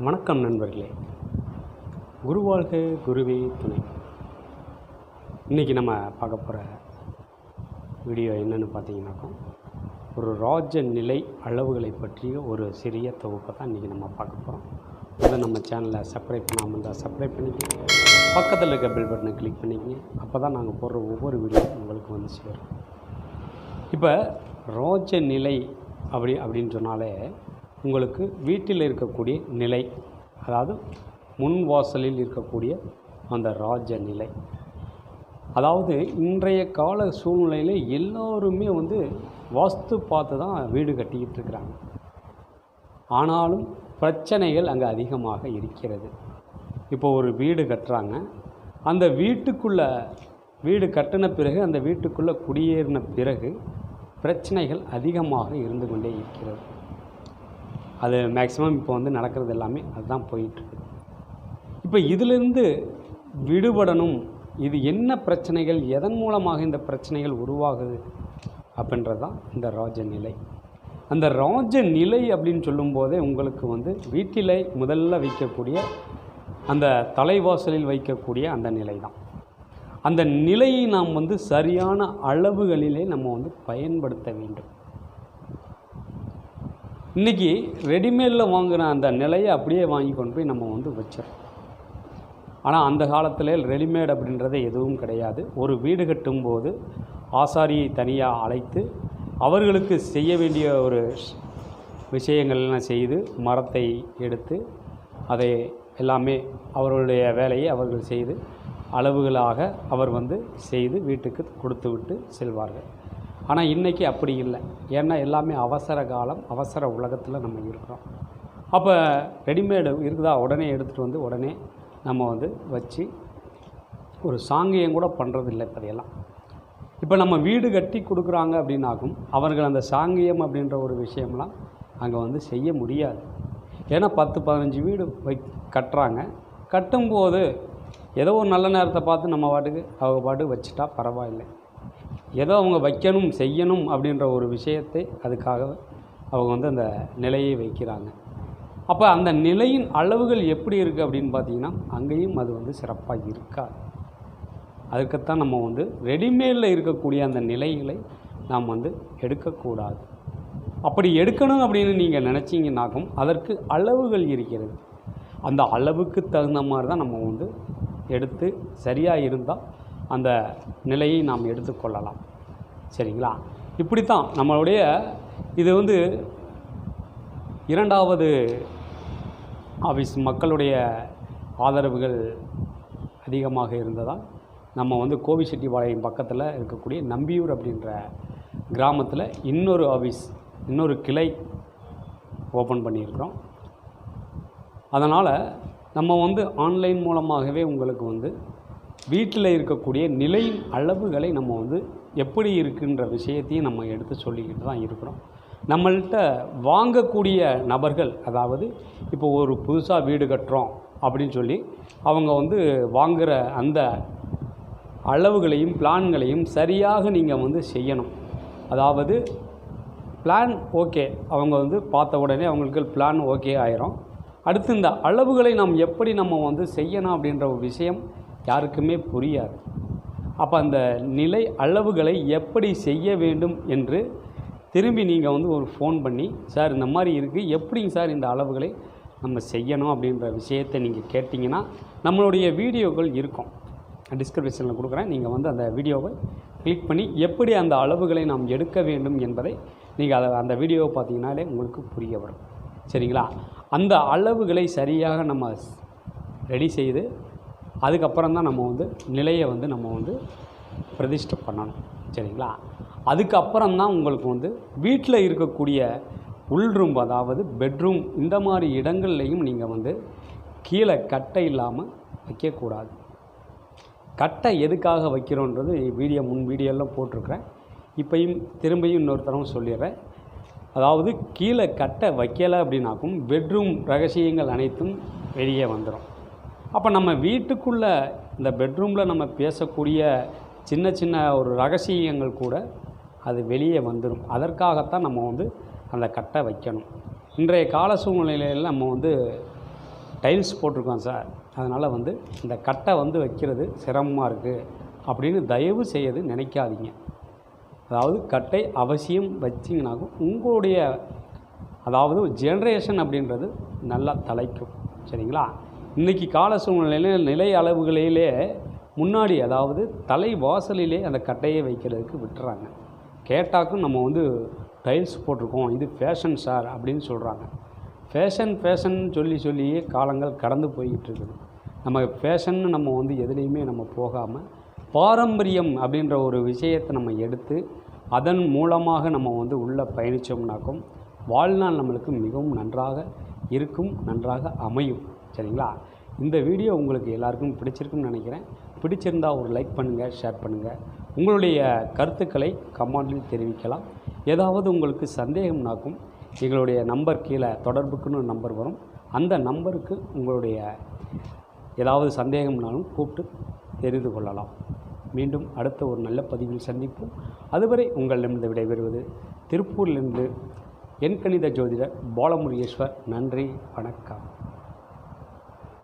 வணக்கம் நண்பர்களே. குருவாழ்க குருவே துணை. இன்றைக்கி நம்ம பார்க்க போகிற வீடியோ என்னென்னு பார்த்தீங்கன்னாக்கா, ஒரு ராஜ நிலை அளவுகளை பற்றிய ஒரு சிறிய தொகுப்பை தான் இன்றைக்கி நம்ம பார்க்க போகிறோம். அதை நம்ம சேனலை சப்ஸ்கிரைப் பண்ணாமல் இருந்தால் சப்ஸ்கிரைப் பண்ணிக்கங்க, பக்கத்தில் இருக்க பெல் பட்டனை கிளிக் பண்ணிக்கங்க. அப்போ தான் நாங்கள் போடுற ஒவ்வொரு வீடியோ உங்களுக்கு வந்து சேரும். இப்போ ராஜ நிலை அப்படின்னு சொன்னாலே உங்களுக்கு வீட்டில் இருக்கக்கூடிய நிலை, அதாவது முன் வாசலில் இருக்கக்கூடிய அந்த ராஜ நிலை. அதாவது இன்றைய கால சூழ்நிலையில் எல்லோருமே வந்து வாஸ்து பார்த்து தான் வீடு கட்டிக்கிட்டு இருக்கிறாங்க. ஆனாலும் பிரச்சனைகள் அங்கே அதிகமாக இருக்கிறது. இப்போ ஒரு வீடு கட்டுறாங்க, அந்த வீடு கட்டின பிறகு அந்த வீட்டுக்குள்ளே குடியேறின பிறகு பிரச்சனைகள் அதிகமாக இருந்து கொண்டே இருக்கிறது. அது மேக்ஸிமம் இப்போ வந்து நடக்கிறது எல்லாமே அதுதான் போயிட்டுருக்கு. இப்போ இதிலிருந்து விடுபடணும். இது என்ன பிரச்சனைகள், எதன் மூலமாக இந்த பிரச்சனைகள் உருவாகுது அப்படின்றது தான் இந்த ராஜ நிலை. அந்த ராஜ நிலை அப்படின்னு சொல்லும்போதே உங்களுக்கு வந்து வீட்டில் முதல்ல வைக்கக்கூடிய அந்த தலைவாசலில் வைக்கக்கூடிய அந்த நிலை தான். அந்த நிலையை நாம் வந்து சரியான அளவுகளிலே நம்ம வந்து பயன்படுத்த வேண்டும். இன்றைக்கி ரெடிமேடில் வாங்குகிற அந்த நிலையை அப்படியே வாங்கி கொண்டு போய் நம்ம வந்து வச்சிடறோம். ஆனால் அந்த காலத்தில் ரெடிமேட் அப்படின்றது எதுவும் கிடையாது. ஒரு வீடு கட்டும்போது ஆசாரியை தனியாக அழைத்து அவர்களுக்கு செய்ய வேண்டிய ஒரு விஷயங்கள்லாம் செய்து மரத்தை எடுத்து அதை எல்லாமே அவர்களுடைய வேலையை அவர்கள் செய்து அளவுகளாக அவர் வந்து செய்து வீட்டுக்கு கொடுத்து விட்டு செல்வார்கள். ஆனால் இன்றைக்கி அப்படி இல்லை. ஏன்னா எல்லாமே அவசர காலம், அவசர உலகத்தில் நம்ம இருக்கிறோம். அப்போ ரெடிமேடு இருக்குதா, உடனே எடுத்துகிட்டு வந்து உடனே நம்ம வந்து வச்சு ஒரு சாங்கியம் கூட பண்ணுறதில்லை இப்போதையெல்லாம். இப்போ நம்ம வீடு கட்டி கொடுக்குறாங்க அப்படின்னாக்கும் அவர்கள் அந்த சாங்கியம் அப்படின்ற ஒரு விஷயம்லாம் அங்கே வந்து செய்ய முடியாது. ஏன்னா 10-15 வீடு கட்டுறாங்க. கட்டும்போது ஏதோ ஒரு நல்ல நேரத்தை பார்த்து நம்ம அவங்க பாட்டுக்கு வச்சுட்டா பரவாயில்லை. ஏதோ அவங்க வைக்கணும் செய்யணும் அப்படின்ற ஒரு விஷயத்தை அதுக்காக அவங்க வந்து அந்த நிலையை வைக்கிறாங்க. அப்போ அந்த நிலையின் அளவுகள் எப்படி இருக்குது அப்படின்னு பார்த்தீங்கன்னா அங்கேயும் அது வந்து சிறப்பாக இருக்காது. அதுக்குத்தான் நம்ம வந்து ரெடிமேடில் இருக்கக்கூடிய அந்த நிலைகளை நாம் வந்து எடுக்கக்கூடாது. அப்படி எடுக்கணும் அப்படின்னு நீங்கள் நினச்சிங்கன்னாக்கும் அதற்கு அளவுகள் இருக்கிறது. அந்த அளவுக்கு தகுந்த மாதிரி தான் நம்ம வந்து எடுத்து சரியாக இருந்தால் அந்த நிலையை நாம் எடுத்துக்கொள்ளலாம். சரிங்களா? இப்படி தான் நம்மளுடைய இது வந்து 2வது ஆஃபீஸ் மக்களுடைய ஆதரவுகள் அதிகமாக இருந்ததால் நம்ம வந்து கோவிச்செட்டிப்பாளையம் பக்கத்தில் இருக்கக்கூடிய நம்பியூர் அப்படின்ற கிராமத்தில் இன்னொரு ஆஃபீஸ், இன்னொரு கிளை ஓப்பன் பண்ணியிருக்கிறோம். அதனால் நம்ம வந்து ஆன்லைன் மூலமாகவே உங்களுக்கு வந்து வீட்டில் இருக்கக்கூடிய நிலையின் அளவுகளை நம்ம வந்து எப்படி இருக்குன்ற விஷயத்தையும் நம்ம எடுத்து சொல்லிக்கிட்டு தான் இருக்கிறோம். நம்மள்கிட்ட வாங்கக்கூடிய நபர்கள், அதாவது இப்போ ஒரு புதுசாக வீடு கட்டுறோம் அப்படின்னு சொல்லி அவங்க வந்து வாங்குகிற அந்த அளவுகளையும் பிளான்களையும் சரியாக நீங்கள் வந்து செய்யணும். அதாவது பிளான் ஓகே, அவங்க வந்து பார்த்த உடனே அவங்களுக்கு பிளான் ஓகே ஆயிரும். அடுத்து இந்த அளவுகளை நம்ம வந்து செய்யணும் அப்படின்ற ஒரு விஷயம் யாருக்குமே புரியாது. அப்போ அந்த நிலை அளவுகளை எப்படி செய்ய வேண்டும் என்று திரும்பி நீங்கள் வந்து ஒரு ஃபோன் பண்ணி, சார் இந்த மாதிரி இருக்குது, எப்படிங்க சார் இந்த அளவுகளை நம்ம செய்யணும் அப்படின்ற விஷயத்தை நீங்கள் கேட்டிங்கன்னா நம்மளுடைய வீடியோக்கள் இருக்கும், டிஸ்கிரிப்ஷனில் கொடுக்குறேன். நீங்கள் வந்து அந்த வீடியோவை கிளிக் பண்ணி எப்படி அந்த அளவுகளை நாம் எடுக்க வேண்டும் என்பதை நீங்கள் அந்த வீடியோவை பார்த்தீங்கன்னாலே உங்களுக்கு புரிய வரும். சரிங்களா? அந்த அளவுகளை சரியாக நம்ம ரெடி செய்து அதுக்கப்புறம் தான் நம்ம வந்து நிலையை வந்து நம்ம வந்து பிரதிஷ்டை பண்ணணும். சரிங்களா? அதுக்கப்புறம் தான் உங்களுக்கு வந்து வீட்டில் இருக்கக்கூடிய உள்ரூம், அதாவது பெட்ரூம், இந்த மாதிரி இடங்கள்லையும் நீங்கள் வந்து கீழே கட்டை இல்லாமல் வைக்கக்கூடாது. கட்டை எதுக்காக வைக்கிறோன்றது முன் வீடியோலாம் போட்டிருக்கிறேன். இப்பையும் திரும்பியும் இன்னொரு தடவை சொல்லிடுறேன். அதாவது கீழே கட்டை வைக்கலை அப்படின்னாக்கும் பெட்ரூம் ரகசியங்கள் அனைத்தும் வெளியே வந்துடும். அப்போ நம்ம வீட்டுக்குள்ளே இந்த பெட்ரூமில் நம்ம பேசக்கூடிய சின்ன சின்ன ஒரு ரகசியங்கள் கூட அது வெளியே வந்துடும். அதற்காகத்தான் நம்ம வந்து அந்த கட்டை வைக்கணும். இன்றைய கால சூழ்நிலையில் நம்ம வந்து டைல்ஸ் போட்டிருக்கோம் சார், அதனால் வந்து இந்த கட்டை வந்து வைக்கிறது சிரமமாக இருக்குது அப்படின்னு தயவு செய்து நினைக்காதீங்க. அதாவது கட்டை அவசியம் வச்சிங்கனாக்கும் உங்களுடைய அதாவது ஜென்ரேஷன் அப்படின்றது நல்லா தலைக்கும். சரிங்களா? இன்றைக்கி கால சூழ்நிலையில் நிலை அளவுகளிலே முன்னாடி அதாவது தலை வாசலிலே அந்த கட்டையை வைக்கிறதுக்கு விட்டுறாங்க. கேட்டாக்கும் நம்ம வந்து டைல்ஸ் போட்டிருக்கோம், இது ஃபேஷன் சார் அப்படின்னு சொல்கிறாங்க. ஃபேஷன் சொல்லியே காலங்கள் கடந்து போய்கிட்டு இருக்குது. நம்ம ஃபேஷன்னு நம்ம வந்து எதுலேயுமே நம்ம போகாமல் பாரம்பரியம் அப்படின்ற ஒரு விஷயத்தை நம்ம எடுத்து அதன் மூலமாக நம்ம வந்து உள்ளே பயணித்தோம்னாக்கும் வாழ்நாள் நம்மளுக்கு மிகவும் நன்றாக இருக்கும், நன்றாக அமையும். சரிங்களா? இந்த வீடியோ உங்களுக்கு எல்லாருக்கும் பிடிச்சிருக்குன்னு நினைக்கிறேன். பிடிச்சிருந்தால் ஒரு லைக் பண்ணுங்கள், ஷேர் பண்ணுங்கள். உங்களுடைய கருத்துக்களை கமெண்டில் தெரிவிக்கலாம். ஏதாவது உங்களுக்கு சந்தேகம்னாக்கும் எங்களுடைய நம்பர் கீழே தொடர்புக்குன்னு ஒரு நம்பர் வரும். அந்த நம்பருக்கு உங்களுடைய ஏதாவது சந்தேகம்னாலும் கூப்பிட்டு தெரிந்து கொள்ளலாம். மீண்டும் அடுத்த ஒரு நல்ல பதிவில் சந்திப்போம். அதுவரை உங்களிடமிருந்து விடைபெறுவது திருப்பூரிலிருந்து எண்கணித ஜோதிடர் பாலமுருகேஸ்வர். நன்றி, வணக்கம்.